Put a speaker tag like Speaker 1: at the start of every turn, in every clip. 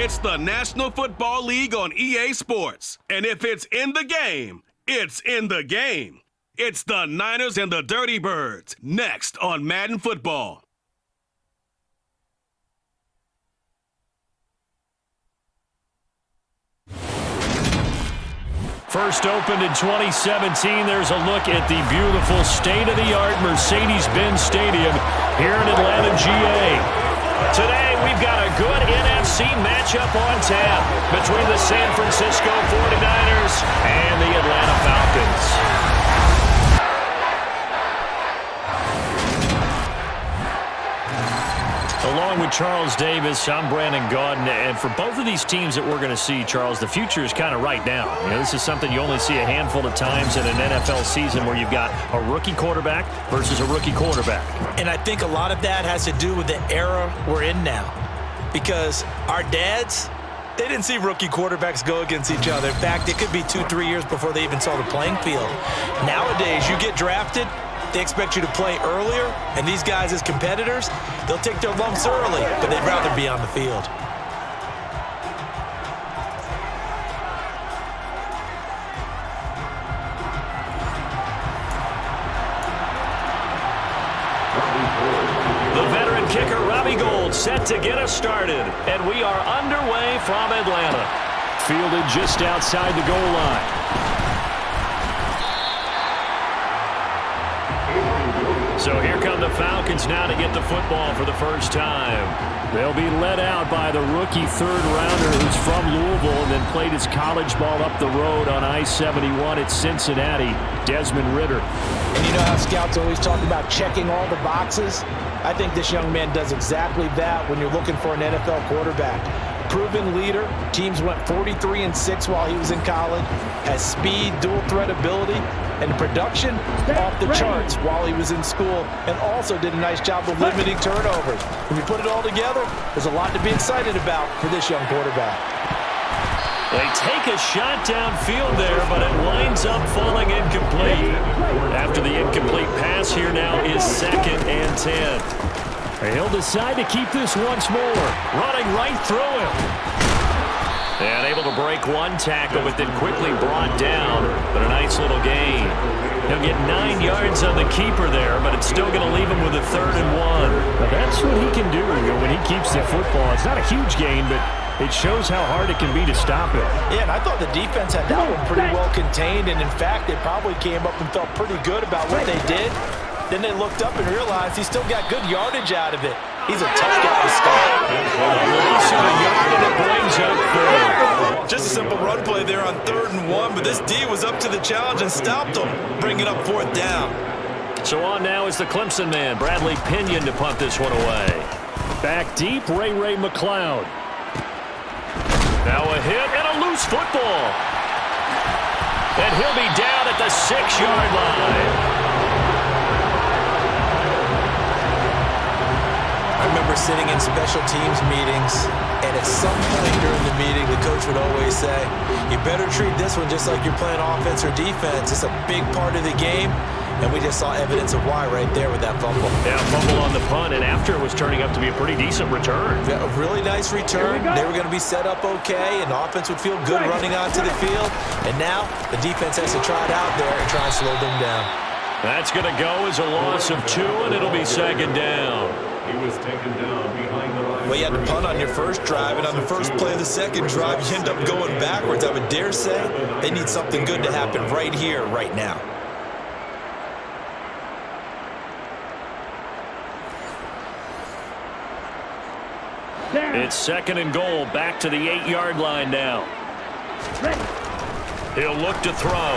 Speaker 1: It's the National Football League on EA Sports. And if it's in the game, it's in the game. It's the Niners and the Dirty Birds, next on Madden Football.
Speaker 2: First opened in 2017, there's a look at the beautiful state-of-the-art Mercedes-Benz Stadium here in Atlanta, GA. Today, we've got a good NFC matchup on tap between the San Francisco 49ers and the Atlanta Falcons. Along with Charles Davis, I'm Brandon Gaudin, and for both of these teams that we're going to see, Charles, the future is kind of right now. You know, this is something you only see a handful of times in an NFL season where you've got a rookie quarterback versus a rookie quarterback. And I think a lot of that has to do with the era we're in now, because our dads, they didn't see rookie quarterbacks go against each other. In fact, it could be 2-3 years before they even saw the playing field. Nowadays, you get drafted, they expect you to play earlier, and these guys as competitors, they'll take their lumps early, but they'd rather be on the field. The veteran kicker, Robbie Gould, set to get us started, and we are underway from Atlanta. Fielded just outside the goal line. So here come the Falcons now to get the football for the first time. They'll be led out by the rookie third-rounder who's from Louisville and then played his college ball up the road on I-71 at Cincinnati, Desmond Ridder.
Speaker 3: And you know how scouts always talk about checking all the boxes? I think this young man does exactly that when you're looking for an NFL quarterback. Proven leader, teams went 43-6 while he was in college, has speed, dual threat ability, and production off the charts while he was in school, and also did a nice job of limiting turnovers. When you put it all together, there's a lot to be excited about for this young quarterback.
Speaker 2: They take a shot downfield there, but it winds up falling incomplete. After the incomplete pass here now is 2nd and 10. He'll decide to keep this once more, running right through him. And able to break one tackle, but then quickly brought down, but a nice little gain. He'll get 9 yards on the keeper there, but it's still going to leave him with a 3rd and 1. Now that's what he can do when he keeps the football. It's not a huge gain, but it shows how hard it can be to stop it.
Speaker 3: Yeah, and I thought the defense had that one pretty well contained, and in fact, they probably came up and felt pretty good about what they did. Then they looked up and realized he still got good yardage out of it. He's a tough guy to stop.
Speaker 2: Loss of a yard, and it brings up 4th.
Speaker 4: Just a simple run play there on 3rd and 1, but this D was up to the challenge and stopped him, bringing up 4th down.
Speaker 2: So on now is the Clemson man, Bradley Pinion, to punt this one away. Back deep, Ray McLeod. Now a hit and a loose football. And he'll be down at the 6-yard line.
Speaker 3: I remember sitting in special teams meetings, and at some point during the meeting, the coach would always say, you better treat this one just like you're playing offense or defense. It's a big part of the game, and we just saw evidence of why right there with that fumble.
Speaker 2: Yeah, fumble on the punt, and after it was turning up to be a pretty decent return.
Speaker 3: Yeah, a really nice return. They were going to be set up okay, and the offense would feel good running onto the field. And now the defense has to try it out there and try and slow them down.
Speaker 2: That's going to go as a loss of 2, and it'll be 2nd down.
Speaker 5: He was taken down behind the line.
Speaker 4: Well, you had to punt on your first drive, and on the first play of the second drive, you end up going backwards. I would dare say they need something good to happen right here, right now.
Speaker 2: It's 2nd and goal, back to the 8-yard line now. He'll look to throw.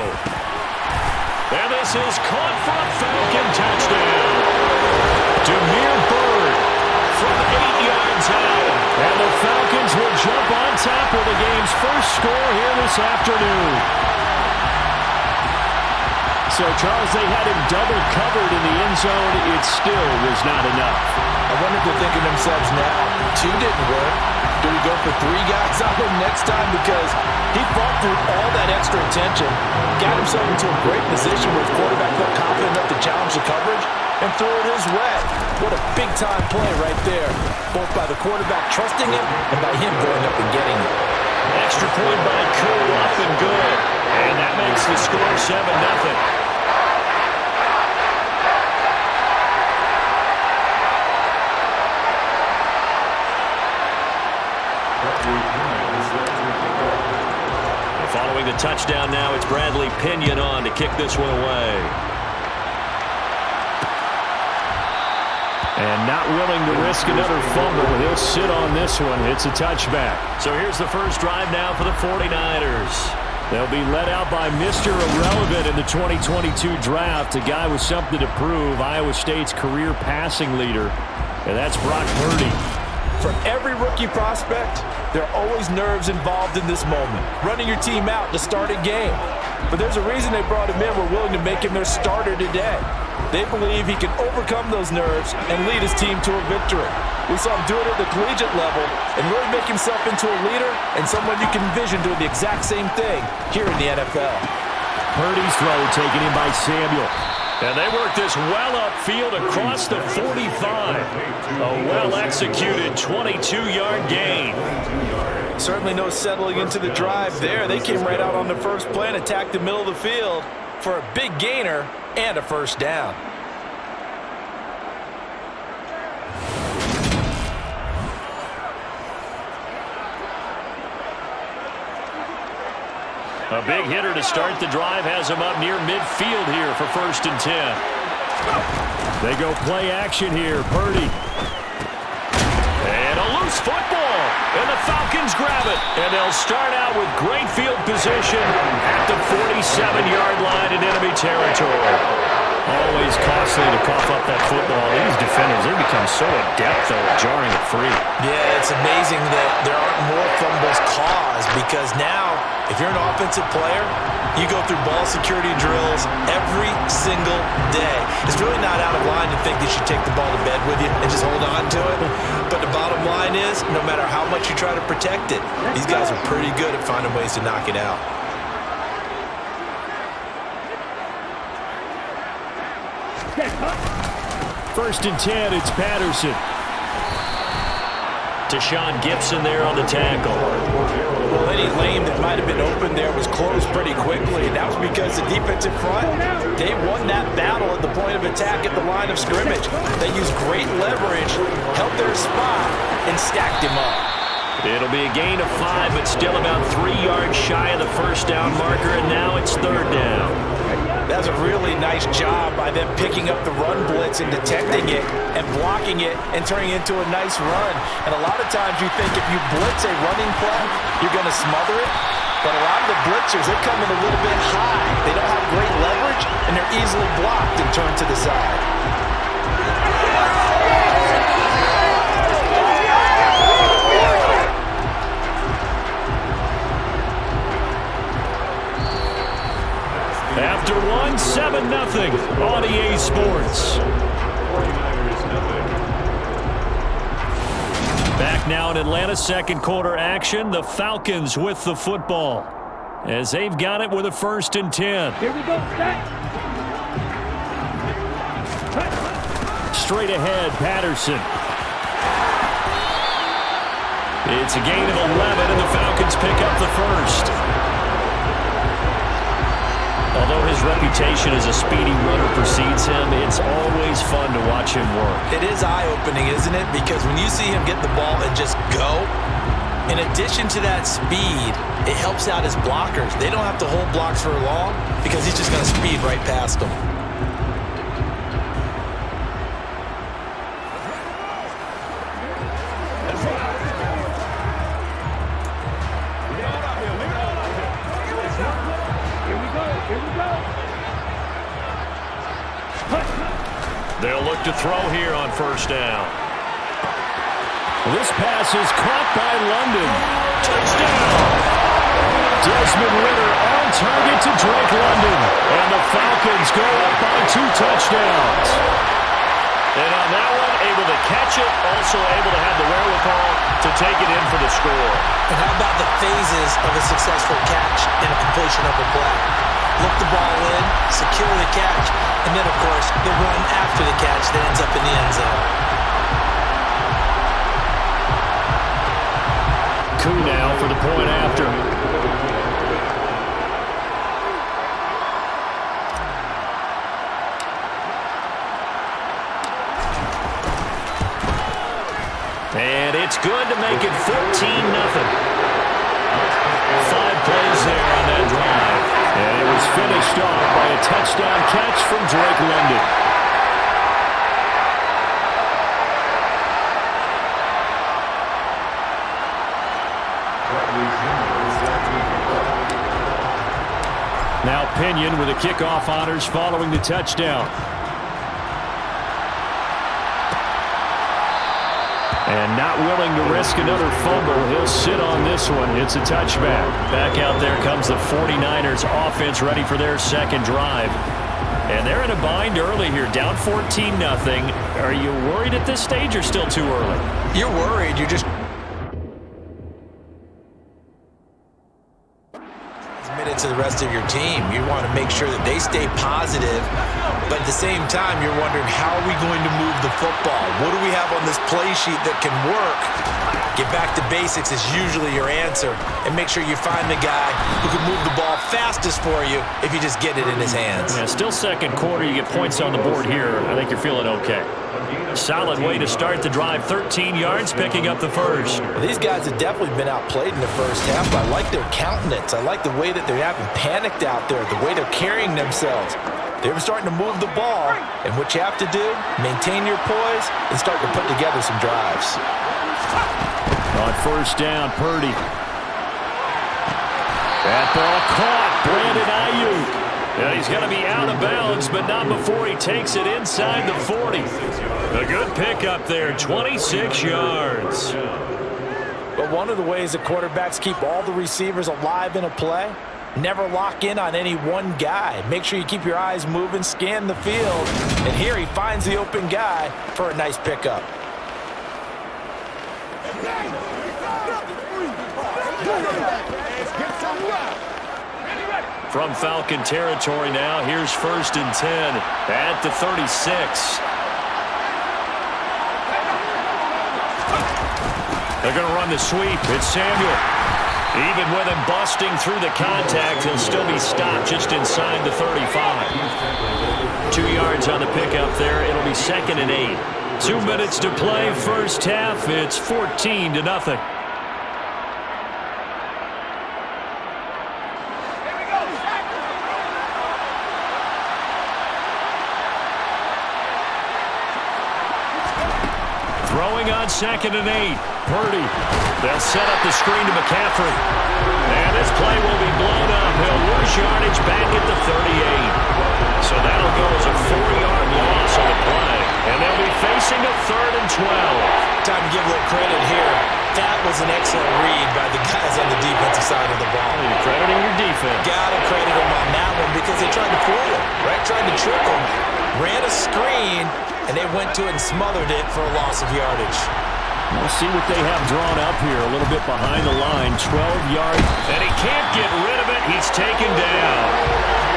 Speaker 2: And this is caught for a Falcon touchdown. Demir Bird from 8 yards out. And the Falcons will jump on top of the game's first score here this afternoon. So, Charles, they had him double covered in the end zone. It still was not enough.
Speaker 3: I wonder if they're thinking to themselves now, 2 didn't work. Do we go for 3 guys on him next time? Because he fought through all that extra attention, got himself into a great position where his quarterback felt confident enough to challenge the coverage, and threw it his way. What a big-time play right there, both by the quarterback trusting him and by him going up and getting it.
Speaker 2: Extra point by Koo, up and good. And that makes the score 7-0. Following the touchdown now, it's Bradley Pinion on to kick this one away. And not willing to risk another fumble. He'll sit on this one. It's a touchback. So here's the first drive now for the 49ers. They'll be led out by Mr. Irrelevant in the 2022 draft, a guy with something to prove, Iowa State's career passing leader, and that's Brock Purdy.
Speaker 3: For every rookie prospect, there are always nerves involved in this moment. Running your team out to start a game. But there's a reason they brought him in. We're willing to make him their starter today. They believe he can overcome those nerves and lead his team to a victory. We saw him do it at the collegiate level and really make himself into a leader and someone you can envision doing the exact same thing here in the NFL.
Speaker 2: Purdy's throw taken in by Samuel. And they work this well upfield across the 45. A well-executed 22-yard gain.
Speaker 3: Certainly no settling into the drive there. They came right out on the first play and attacked the middle of the field for a big gainer and a first down.
Speaker 2: A big hitter to start the drive has him up near midfield here for 1st and 10. They go play action here. Purdy. And a loose football. And the Falcons grab it. And they'll start out with great field position at the 47-yard line in enemy territory. Always costly to cough up that football. These defenders, they become so adept, though, at jarring it free.
Speaker 3: Yeah, it's amazing that there aren't more fumbles caused because now, if you're an offensive player, you go through ball security drills every single day. It's really not out of line to think that you should take the ball to bed with you and just hold on to it. But the bottom line is, no matter how much you try to protect it, these guys are pretty good at finding ways to knock it out.
Speaker 2: First and 10, it's Patterson. Deshaun Gibson there on the tackle.
Speaker 3: Well, any lane that might have been open there was closed pretty quickly. That was because the defensive front, they won that battle at the point of attack at the line of scrimmage. They used great leverage, held their spot, and stacked him up.
Speaker 2: It'll be a gain of 5, but still about 3 yards shy of the first down marker, and now it's 3rd down.
Speaker 3: That's a really nice job by them picking up the run blitz and detecting it and blocking it and turning it into a nice run. And a lot of times you think if you blitz a running play, you're going to smother it. But a lot of the blitzers, they come in a little bit high. They don't have great leverage, and they're easily blocked and turned to the side.
Speaker 2: After 1, 7-0 on EA Sports. Back now in Atlanta, second quarter action. The Falcons with the football as they've got it with a 1st and 10.
Speaker 6: Here we go.
Speaker 2: Straight ahead, Patterson. It's a gain of 11, and the Falcons pick up the first. Although his reputation as a speedy runner precedes him, it's always fun to watch him work.
Speaker 3: It is eye-opening, isn't it? Because when you see him get the ball and just go, in addition to that speed, it helps out his blockers. They don't have to hold blocks for long because he's just going to speed right past them.
Speaker 2: They'll look to throw here on 1st down. This pass is caught by London. Touchdown! Desmond Ridder on target to Drake London. And the Falcons go up by 2 touchdowns. And on that one, able to catch it, also able to have the wherewithal to take it in for the score.
Speaker 3: And how about the phases of a successful catch and a completion of a play? look the ball in, secure the catch, and then, of course, the run after the catch that ends up in the end zone.
Speaker 2: Coup now for the point after. And it's good to make it 14-0. 5 plays there on that drive. And it was finished off by a touchdown catch from Drake London. Now Pinion with the kickoff honors following the touchdown. And not willing to risk another fumble. He'll sit on this one. It's a touchback. Back out there comes the 49ers offense ready for their second drive. And they're in a bind early here, down 14-0. Are you worried at this stage or still too early?
Speaker 3: You're worried. You're just committed to the rest of your team. You want to make sure that they stay positive. But at the same time, you're wondering, how are we going to move the football? What do we have on this play sheet that can work? Get back to basics is usually your answer. And make sure you find the guy who can move the ball fastest for you if you just get it in his hands.
Speaker 2: Yeah, still second quarter. You get points on the board here. I think you're feeling okay. Solid way to start the drive. 13 yards, picking up the first.
Speaker 3: Well, these guys have definitely been outplayed in the first half, but I like their countenance. I like the way that they're having panicked out there, the way they're carrying themselves. They're starting to move the ball, and what you have to do, maintain your poise and start to put together some drives.
Speaker 2: On first down, Purdy. That ball caught. Brandon Ayuk. Yeah, he's going to be out of bounds, but not before he takes it inside the 40. A good pickup there, 26 yards.
Speaker 3: But one of the ways that quarterbacks keep all the receivers alive in a play, never lock in on any one guy. Make sure you keep your eyes moving, scan the field, and here he finds the open guy for a nice pickup.
Speaker 2: From Falcon territory now, here's 1st and 10 at the 36. They're going to run the sweep. It's Samuel. Even with him busting through the contact, he'll still be stopped just inside the 35. 2 yards on the pickup there. It'll be 2nd and 8. 2 minutes to play, first half. It's 14-0. Throwing on 2nd and 8. Purdy. They'll set up the screen to McCaffrey. And this play will be blown up. He'll lose yardage back at the 38. So that'll go as a 4-yard loss on the play. And they'll be facing a 3rd and 12.
Speaker 3: Time to give a little credit here. That was an excellent read by the guys on the defensive side of the ball.
Speaker 2: You're crediting your defense.
Speaker 3: Gotta credit them on that one because they tried to fool him, right? Tried to trick him. Ran a screen, and they went to it and smothered it for a loss of yardage.
Speaker 2: We'll see what they have drawn up here. A little bit behind the line. 12 yards. And he can't get rid of it. He's taken down.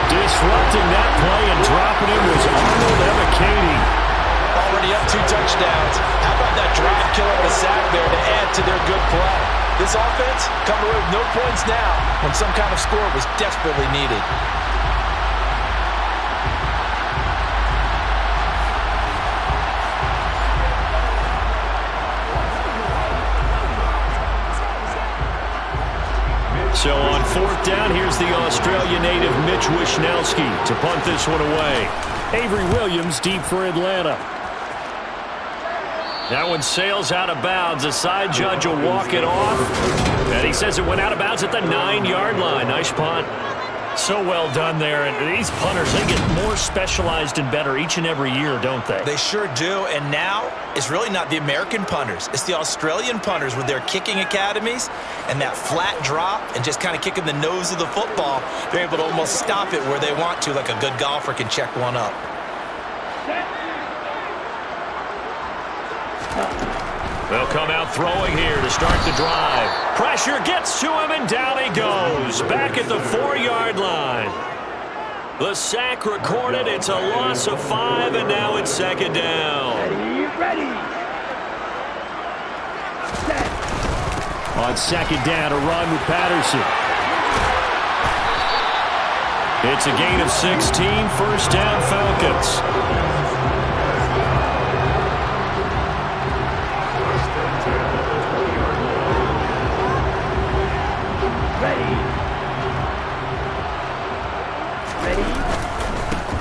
Speaker 2: Disrupting that play and dropping him was Arnold Ebiketie.
Speaker 3: Already up 2 touchdowns. How about that drive killer of a sack there to add to their good play? This offense coming away with no points now when some kind of score was desperately needed.
Speaker 2: So on 4th down, here's the Australia native Mitch Wishnowsky to punt this one away. Avery Williams deep for Atlanta. That one sails out of bounds. The side judge will walk it off. And he says it went out of bounds at the 9-yard line. Nice punt. So well done there. And these punters, they get more specialized and better each and every year, don't they?
Speaker 3: They sure do. And now it's really not the American punters. It's the Australian punters with their kicking academies and that flat drop and just kind of kicking the nose of the football. They're able to almost stop it where they want to, like a good golfer can check one up.
Speaker 2: They'll come out throwing here to start the drive. Pressure gets to him, and down he goes. Back at the 4-yard line. The sack recorded. It's a loss of 5, and now it's second down.
Speaker 6: Ready. Set.
Speaker 2: On second down, a run with Patterson. It's a gain of 16, first down Falcons.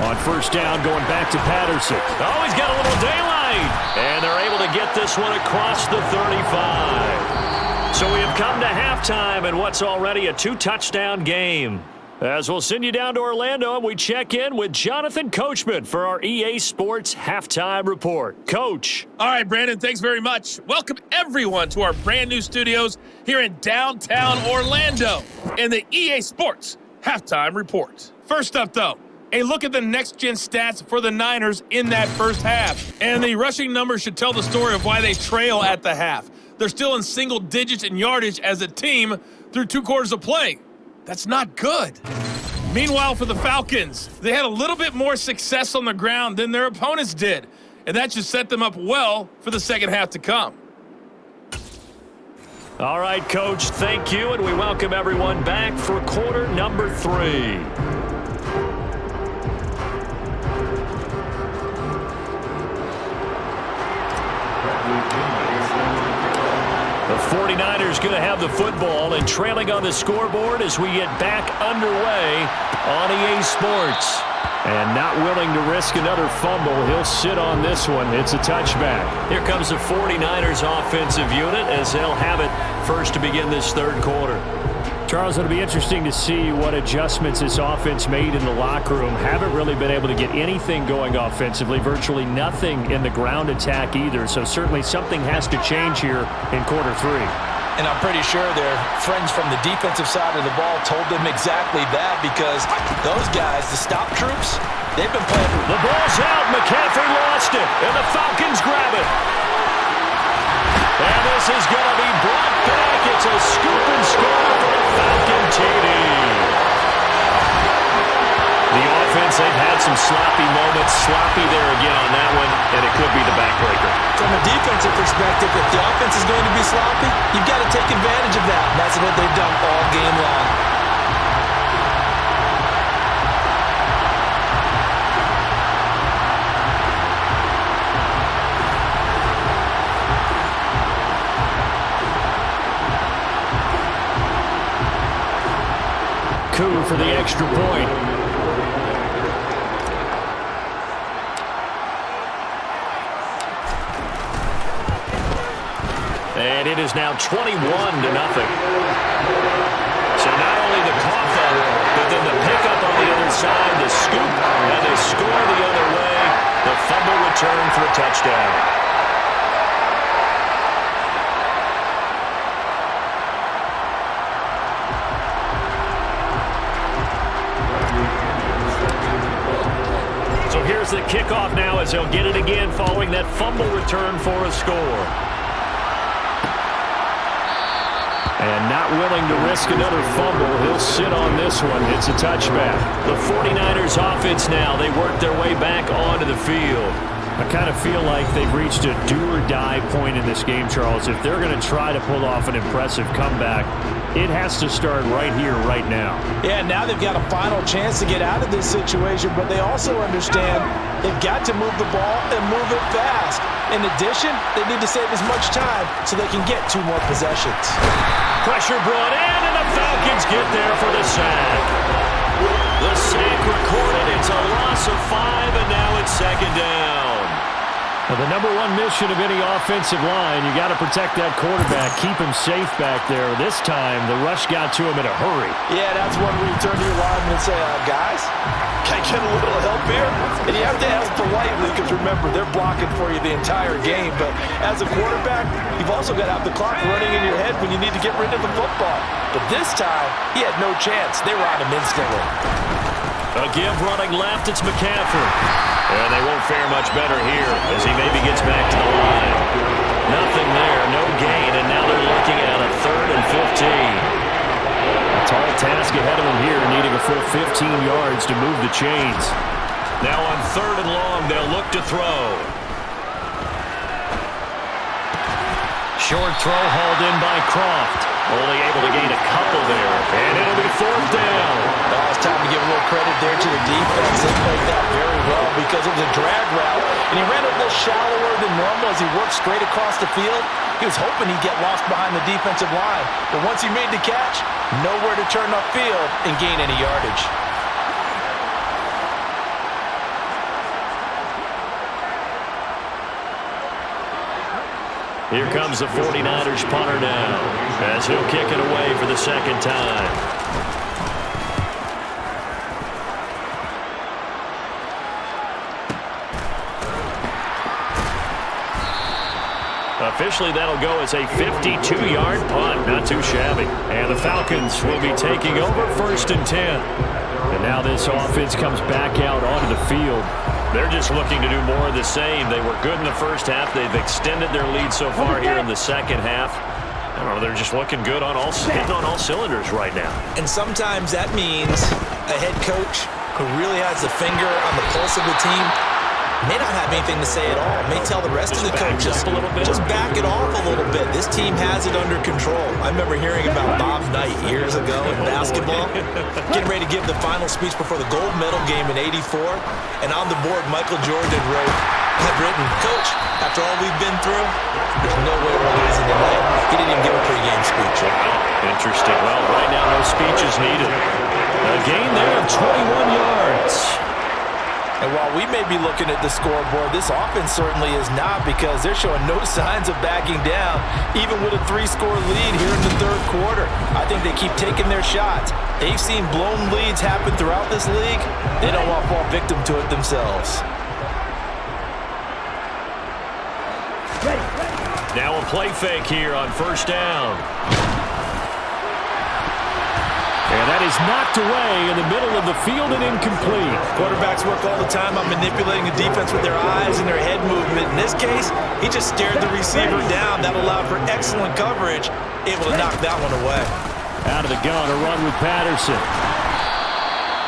Speaker 2: On first down, going back to Patterson. Oh, he's got a little daylight. And they're able to get this one across the 35. So we have come to halftime in what's already a 2-touchdown game. As we'll send you down to Orlando, and we check in with Jonathan Coachman for our EA Sports Halftime Report. Coach.
Speaker 7: All right, Brandon, thanks very much. Welcome, everyone, to our brand new studios here in downtown Orlando in the EA Sports Halftime Report. First up, though, a look at the next-gen stats for the Niners in that first half. And the rushing numbers should tell the story of why they trail at the half. They're still in single digits in yardage as a team through 2 quarters of play. That's not good. Meanwhile, for the Falcons, they had a little bit more success on the ground than their opponents did. And that should set them up well for the second half to come.
Speaker 2: All right, Coach, thank you, and we welcome everyone back for quarter number 3. The 49ers going to have the football and trailing on the scoreboard as we get back underway on EA Sports. And not willing to risk another fumble. He'll sit on this one. It's a touchback. Here comes the 49ers offensive unit as they'll have it first to begin this third quarter. Charles, it'll be interesting to see what adjustments this offense made in the locker room. Haven't really been able to get anything going offensively, virtually nothing in the ground attack either. So certainly something has to change here in quarter 3.
Speaker 3: And I'm pretty sure their friends from the defensive side of the ball told them exactly that, because those guys, the stop troops, they've been playing.
Speaker 2: The ball's out. McCaffrey lost it, and the Falcons grab it. And this is going to be brought back. It's a scoop and score for the Falcon TD. The offense, they've had some sloppy moments. Sloppy there again on that one, and it could be the backbreaker.
Speaker 3: From a defensive perspective, if the offense is going to be sloppy, you've got to take advantage of that. And that's what they've done all game long.
Speaker 2: Coup for the extra point. And it is now 21-0. So not only the cough up, but then the pickup on the other side, the scoop, and the score the other way. The fumble return for a touchdown. Here's the kickoff now as he'll get it again following that fumble return for a score. And not willing to risk another fumble, he'll sit on this one. It's a touchback. The 49ers offense now, they work their way back onto the field. I kind of feel like they've reached a do-or-die point in this game, Charles. If they're going to try to pull off an impressive comeback, it has to start right here, right now.
Speaker 3: Yeah, now they've got a final chance to get out of this situation, but they also understand they've got to move the ball and move it fast. In addition, they need to save as much time so they can get 2 more possessions.
Speaker 2: Pressure brought in, and the Falcons get there for the sack. The sack recorded. It's a loss of 5, and now it's second down. Well, the number 1 mission of any offensive line, you got to protect that quarterback, keep him safe back there. This time, the rush got to him in a hurry.
Speaker 3: Yeah, that's one where you turn to your lineman and say, guys, can I get a little help here? And you have to ask politely, because remember, they're blocking for you the entire game. But as a quarterback, you've also got to have the clock running in your head when you need to get rid of the football. But this time, he had no chance. They were on him instantly.
Speaker 2: A give running left, it's McCaffrey. And they won't fare much better here as he maybe gets back to the line. Nothing there, no gain, and now they're looking at a 3rd and 15. A tall task ahead of them here, needing a full 15 yards to move the chains. Now on 3rd and long, they'll look to throw. Short throw hauled in by Croft. Only able to gain a couple there, and it'll be 4th down.
Speaker 3: Well, it's time to give a little credit there to the defense. They played that very well because it was a drag route, and he ran a little shallower than normal as he worked straight across the field. He was hoping he'd get lost behind the defensive line, but once he made the catch, nowhere to turn upfield and gain any yardage.
Speaker 2: Here comes the 49ers punter now, as he'll kick it away for the 2nd time. Officially, that'll go as a 52-yard punt. Not too shabby. And the Falcons will be taking over 1st and 10. And now this offense comes back out onto the field. They're just looking to do more of the same. They were good in the first half. They've extended their lead so far here in the second half. I don't know, they're just looking good on hitting on all cylinders right now.
Speaker 4: And sometimes that means a head coach who really has a finger on the pulse of the team may not have anything to say at all. May tell the rest of the coaches, just back it off a little bit. This team has it under control. I remember hearing about Bob Knight years ago in basketball, getting ready to give the final speech before the gold medal game in '84, and on the board, Michael Jordan had written, "Coach, after all we've been through, there's no way we're losing tonight." He didn't even give a pregame speech.
Speaker 2: Interesting. Well, right now, no speech is needed. A gain there of 21 yards.
Speaker 3: And while we may be looking at the scoreboard, this offense certainly is not, because they're showing no signs of backing down, even with a 3-score lead here in the 3rd quarter. I think they keep taking their shots. They've seen blown leads happen throughout this league. They don't want to fall victim to it themselves.
Speaker 2: Now a play fake here on 1st down. And that is knocked away in the middle of the field and incomplete.
Speaker 3: Quarterbacks work all the time on manipulating the defense with their eyes and their head movement. In this case, he just stared the receiver down. That allowed for excellent coverage, able to knock that one away.
Speaker 2: Out of the gun, a run with Patterson.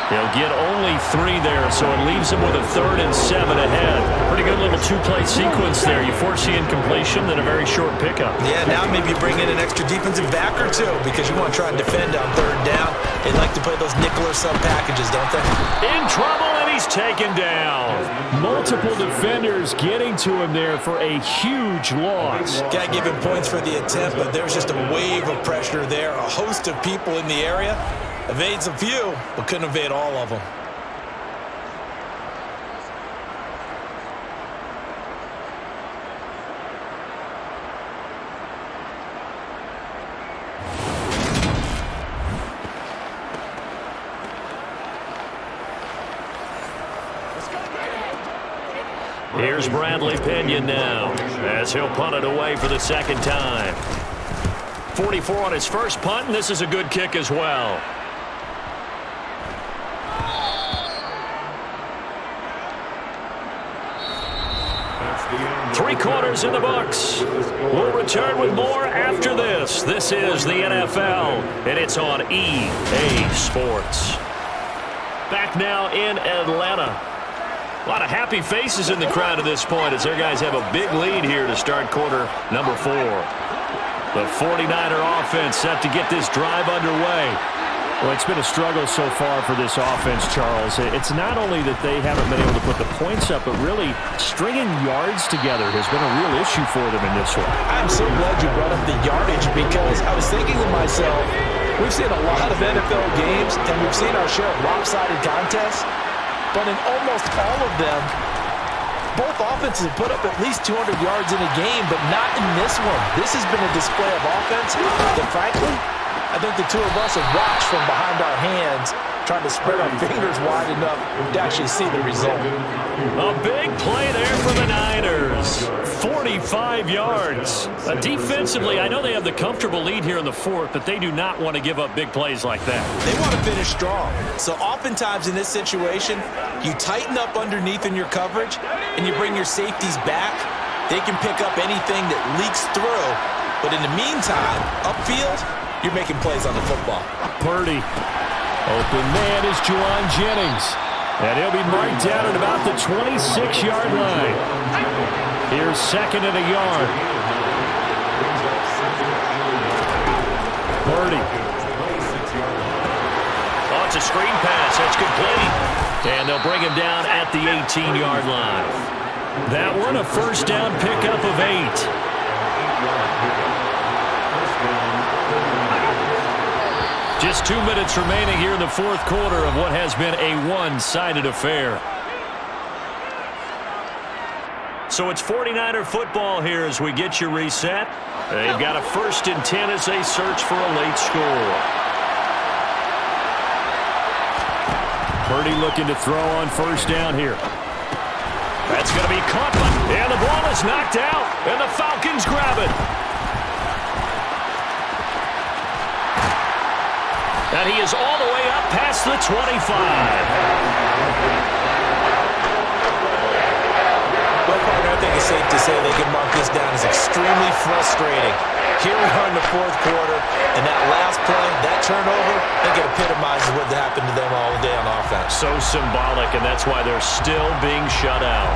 Speaker 2: He'll get only 3 there, so it leaves him with a 3rd and 7 ahead. Pretty good little 2-play sequence there. You force the incompletion, then a very short pickup.
Speaker 3: Yeah, now maybe you bring in an extra defensive back or two, because you want to try and defend on 3rd down. They like to play those nickel or sub packages, don't they?
Speaker 2: In trouble, and he's taken down. Multiple defenders getting to him there for a huge loss.
Speaker 3: Got to give him points for the attempt, but there's just a wave of pressure there. A host of people in the area. Evades a few, but couldn't evade all of them.
Speaker 2: Here's Bradley Pinion now, as he'll punt it away for the 2nd time. 44 on his first punt, and this is a good kick as well. Three quarters in the books. We'll return with more after this. This is the NFL, and it's on EA Sports. Back now in Atlanta. A lot of happy faces in the crowd at this point as their guys have a big lead here to start quarter number 4. The 49er offense set to get this drive underway.
Speaker 6: Well, it's been a struggle so far for this offense, Charles. It's not only that they haven't been able to put the points up, but really stringing yards together has been a real issue for them in this one.
Speaker 3: I'm so glad you brought up the yardage, because I was thinking to myself, we've seen a lot of NFL games, and we've seen our share of lopsided contests, but in almost all of them, both offenses have put up at least 200 yards in a game, but not in this one. This has been a display of offense that, frankly, I think the two of us have watched from behind our hands, trying to spread our fingers wide enough to actually see the result.
Speaker 2: A big play there for the Niners. 45 yards. Defensively, I know they have the comfortable lead here in the 4th, but they do not want to give up big plays like that.
Speaker 3: They want to finish strong. So oftentimes in this situation, you tighten up underneath in your coverage, and you bring your safeties back. They can pick up anything that leaks through. But in the meantime, upfield, you're making plays on the football.
Speaker 6: Purdy Open man is Juwan Jennings. And he'll be marked down at about the 26-yard line. Here's second and a yard. Purdy.
Speaker 2: Oh, it's a screen pass. That's complete. And they'll bring him down at the 18-yard line.
Speaker 6: That one, a first down pickup of 8.
Speaker 2: Just 2 minutes remaining here in the fourth quarter of what has been a one-sided affair. So it's 49er football here as we get you reset. They've got a 1st and 10 as they search for a late score.
Speaker 6: Purdy looking to throw on first down here.
Speaker 2: That's going to be caught, and the ball is knocked out, and the Falcons grab it. And he is all the way up past the 25.
Speaker 4: Well, partner, I think it's safe to say they can mark this down as extremely frustrating. Here we are in the fourth quarter, and that last play, that turnover, I think it epitomizes what happened to them all day on offense.
Speaker 2: So symbolic, and that's why they're still being shut out.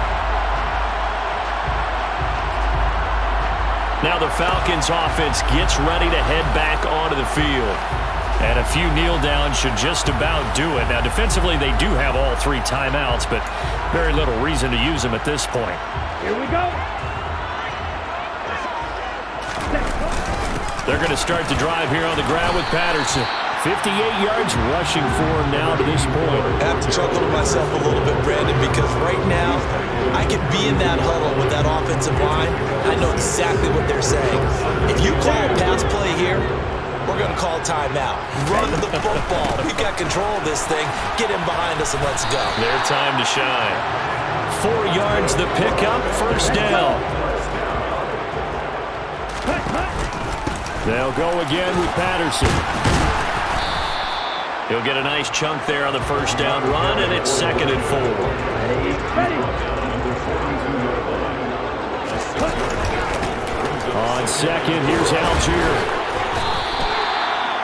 Speaker 2: Now the Falcons offense gets ready to head back onto the field. And a few kneel downs should just about do it. Now, defensively, they do have all 3 timeouts, but very little reason to use them at this point.
Speaker 5: Here we go.
Speaker 6: They're going to start the drive here on the ground with Patterson. 58 yards rushing for him now to this point.
Speaker 4: I have to chuckle to myself a little bit, Brandon, because right now I could be in that huddle with that offensive line. I know exactly what they're saying. If you call a pass play here, we're going to call timeout. Run the football. We've got control of this thing. Get him behind us and let's go.
Speaker 2: Their time to shine.
Speaker 6: 4 yards the pickup, first down. They'll go again with Patterson.
Speaker 2: He'll get a nice chunk there on the first down run, and it's 2nd and 4.
Speaker 6: On second, here's Algier.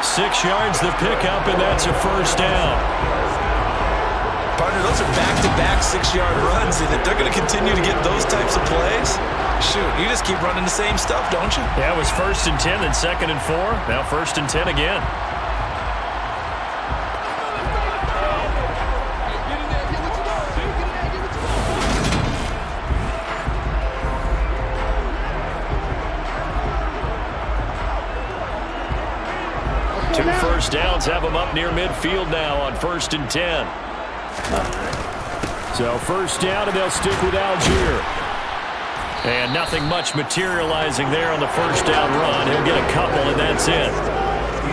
Speaker 6: 6 yards the pickup, and that's a first down.
Speaker 4: Partner, those are back-to-back 6-yard runs, and if they're going to continue to get those types of plays, shoot, you just keep running the same stuff, don't you?
Speaker 2: Yeah, it was 1st and 10, then 2nd and 4. Now 1st and 10 again. Two first downs have them up near midfield now on 1st and 10.
Speaker 6: So first down, and they'll stick with Algier.
Speaker 2: And nothing much materializing there on the first down run. He'll get a couple, and that's it.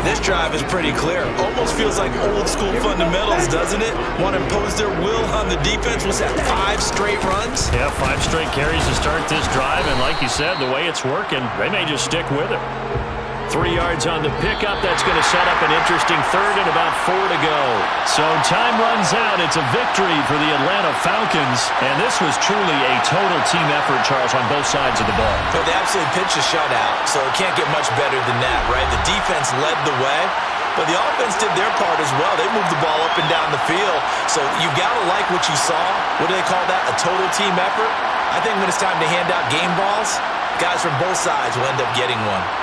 Speaker 4: This drive is pretty clear. Almost feels like old school fundamentals, doesn't it? Want to impose their will on the defense. Was that 5 straight runs?
Speaker 2: Yeah, 5 straight carries to start this drive, and like you said, the way it's working, they may just stick with it. 3 yards on the pickup. That's going to set up an interesting 3rd and about 4 to go. So time runs out. It's a victory for the Atlanta Falcons. And this was truly a total team effort, Charles, on both sides of the ball.
Speaker 4: But they absolutely pitched a shutout, so it can't get much better than that, right? The defense led the way, but the offense did their part as well. They moved the ball up and down the field. So you've got to like what you saw. What do they call that? A total team effort? I think when it's time to hand out game balls, guys from both sides will end up getting one.